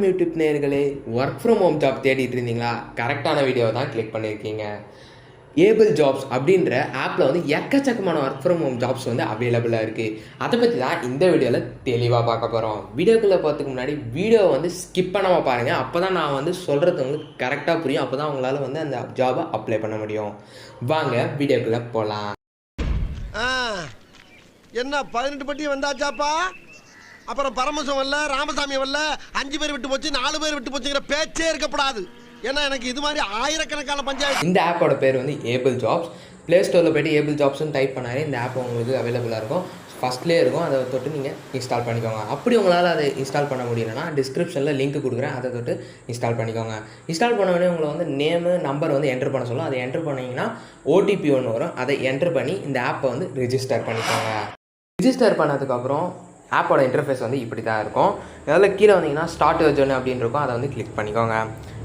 YouTube நேயர்களே, work from home job தேடிட்டு இருந்தீங்களா? கரெக்டான வீடியோவை தான் கிளிக் பண்ணியிருக்கீங்க. ஏபிள் ஜாப்ஸ் அப்படின்ற ஆப்பில் வந்து எக்கச்சக்கமான ஒர்க் ஃப்ரம் ஹோம் ஜாப்ஸ் வந்து அவைலபிளாக இருக்குது. அதை பற்றி தான் இந்த வீடியோவில் தெளிவாக பார்க்க போகிறோம். வீடியோக்குள்ளே பார்த்துக்கு முன்னாடி வீடியோவை வந்து ஸ்கிப் பண்ணாமல் பாருங்கள். அப்போ தான் நான் வந்து சொல்கிறது உங்களுக்கு கரெக்டாக புரியும். அப்போ தான் உங்களால் வந்து அந்த ஜாபை அப்ளை பண்ண முடியும். வாங்க வீடியோக்குள்ளே போகலாம். என்ன 18 பட்டி வந்தாச்சாப்பா? அப்புறம் பரமசம் வரல, ராமசாமி வரல, 5 பேர் விட்டு போச்சு, 4 பேர் விட்டு போச்சுங்கிற பேச்சே இருக்கப்படாது. ஏன்னா எனக்கு இது மாதிரி ஆயிரக்கணக்கான பஞ்சாயத்து. இந்த ஆப்போட பேர் வந்து ஏபிள் ஜாப்ஸ். ப்ளே ஸ்டோரில் போய்ட்டு ஏபிள் ஜாப்ஸ்னு டைப் பண்ணாலே இந்த ஆப் உங்களுக்கு அவைலபிளாக இருக்கும். ஃபஸ்ட்லேயே இருக்கும். அதை தொட்டு நீங்கள் இன்ஸ்டால் பண்ணிக்கோங்க. அப்படி உங்களால் அதை இன்ஸ்டால் பண்ண முடியலன்னா டிஸ்கிரிப்ஷனில் லிங்க் கொடுக்குறேன், அதை தொட்டு இன்ஸ்டால் பண்ணிக்கோங்க. இன்ஸ்டால் பண்ண உடனே உங்களை வந்து நேமு நம்பர் வந்து என்ட்ரு பண்ண சொல்லும். அதை என்ட்ரு பண்ணிங்கன்னா ஓடிபி ஒன்று வரும். அதை என்ட்ரு பண்ணி இந்த ஆப்பை வந்து ரிஜிஸ்டர் பண்ணிக்கோங்க. ரிஜிஸ்டர் பண்ணதுக்கப்புறம் ஆப்போட இன்டர்ஃபேஸ் வந்து இப்படி தான் இருக்கும். அதில் கீழே வந்தீங்கன்னா ஸ்டார்ட் யுவர் ஜர்னி அப்படின்னு இருக்கும். அதை வந்து கிளிக் பண்ணிக்கோங்க.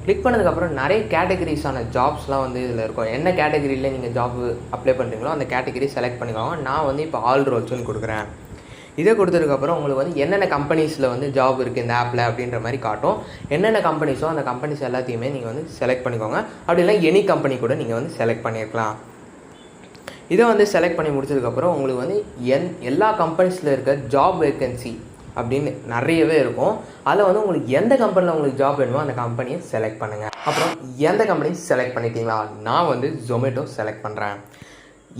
கிளிக் பண்ணதுக்கப்புறம் நிறைய கேட்டகரிஸான ஜாப்ஸ்லாம் வந்து இதில் இருக்கும். என்ன கேட்டகரியில் நீங்கள் ஜாப் அப்ளை பண்ணுறீங்களோ அந்த கேட்டகரி செலக்ட் பண்ணிக்கோங்க. நான் வந்து இப்போ ஆல் ரோல்ஸ்னு கொடுக்குறேன். இதை கொடுத்ததுக்கப்புறம் உங்களுக்கு வந்து என்னென்ன கம்பெனிஸில் வந்து ஜாப் இருக்குது இந்த ஆப்பில் அப்படின்ற மாதிரி காட்டும். என்னென்ன கம்பெனிஸோ அந்த கம்பெனிஸ் எல்லாத்தையுமே நீங்கள் வந்து செலக்ட் பண்ணிக்கோங்க. அப்படி இல்லை எனி கம்பெனி கூட நீங்கள் வந்து செலக்ட் பண்ணியிருக்கலாம். இதை வந்து செலக்ட் பண்ணி முடிச்சதுக்கப்புறம் உங்களுக்கு வந்து எல்லா கம்பெனிஸில் இருக்க ஜாப் வேக்கன்சி அப்படின்னு நிறையவே இருக்கும். அதில் வந்து உங்களுக்கு எந்த கம்பெனியில் உங்களுக்கு ஜாப் வேணுமோ அந்த கம்பெனியை செலக்ட் பண்ணுங்கள். அப்புறம் எந்த கம்பெனி செலக்ட் பண்ணிட்டீங்களா? நான் வந்து ஜொமேட்டோ செலக்ட் பண்ணுறேன்.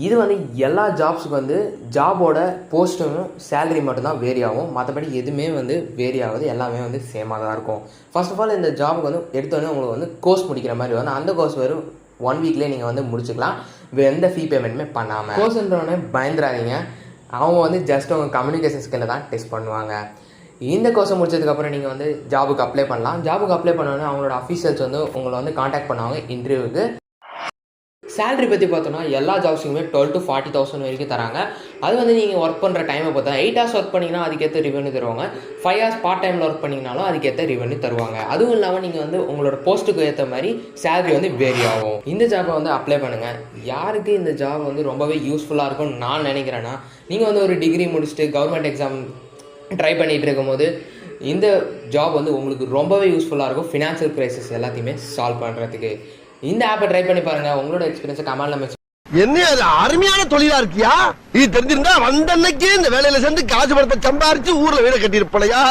இது வந்து எல்லா ஜாப்ஸுக்கு வந்து ஜாபோட போஸ்ட்டும் சேலரி மட்டும்தான் வேரி ஆகும். மற்றபடி எதுவுமே வந்து வேரி ஆகுது. எல்லாமே வந்து சேமாக தான் இருக்கும். ஃபர்ஸ்ட் ஆஃப் ஆல் இந்த ஜாபுக்கு வந்து எடுத்தோடனே உங்களுக்கு வந்து கோர்ஸ் முடிக்கிற மாதிரி வந்து அந்த கோர்ஸ் வெறும் 1 வீக்லேயே நீங்கள் வந்து முடிச்சுக்கலாம், எந்த ஃபீ பேமெண்ட்டுமே பண்ணாமல். கோர்ஸ்ன்றவனே பயந்துடாதீங்க. அவங்க வந்து ஜஸ்ட் உங்கள் கம்யூனிகேஷன் ஸ்கில்லை தான் டெஸ்ட் பண்ணுவாங்க. இந்த கோர்ஸை முடிச்சதுக்கப்புறம் நீங்கள் வந்து ஜாபுக்கு அப்ளை பண்ணலாம். ஜாபுக்கு அப்ளை பண்ணோன்னே அவங்களோட அஃபீஷியல்ஸ் வந்து உங்களை வந்து காண்டாக்ட் பண்ணுவாங்க இன்டர்வியூக்கு. சேலரி பற்றி பார்த்தோன்னா எல்லா ஜாப்ஸுக்குமே 12 to 40,000 வரைக்கும் தராங்க. அது வந்து நீங்கள் ஒர்க் பண்ணுற டைமை பார்த்தா 8 hours ஒர்க் பண்ணிங்கன்னா அதுக்கேற்ற ரெவென்யூ தருவாங்க. 5 hours பார்ட் டைமில் ஒர்க் பண்ணிங்கனாலும் அதுக்கேற்ற ரெவென்யூ தருவாங்க. அதுவும் இல்லாமல் நீங்கள் வந்து உங்களோட போஸ்ட்டுக்கு ஏற்ற மாதிரி சேலரி வந்து வேரி ஆகும். இந்த ஜாபை வந்து அப்ளை பண்ணுங்கள். யாருக்கு இந்த ஜாப் வந்து ரொம்பவே யூஸ்ஃபுல்லாக இருக்கும்னு நான் நினைக்கிறேன்னா, நீங்கள் வந்து ஒரு டிகிரி முடிச்சுட்டு கவர்மெண்ட் எக்ஸாம் ட்ரை பண்ணிகிட்டு இருக்கும்போது இந்த ஜாப் வந்து உங்களுக்கு ரொம்பவே யூஸ்ஃபுல்லாக இருக்கும். ஃபினான்ஷியல் கிரைசிஸ் எல்லாத்தையுமே சால்வ் பண்ணுறதுக்கு இந்த ஆப்பை ட்ரை பண்ணி பாருங்கள். உங்களோட எக்ஸ்பீரியன்ஸை கமெண்ட்ல மென்ஷன். என்ன அது அருமையான தொழிலா இருக்கியா? இது தெரிஞ்சிருந்தா வந்த அன்னைக்கு இந்த வேலையில சேர்ந்து காசு பணத்தை சம்பாரிச்சு ஊர்ல வீட கட்டியிருப்பலையா?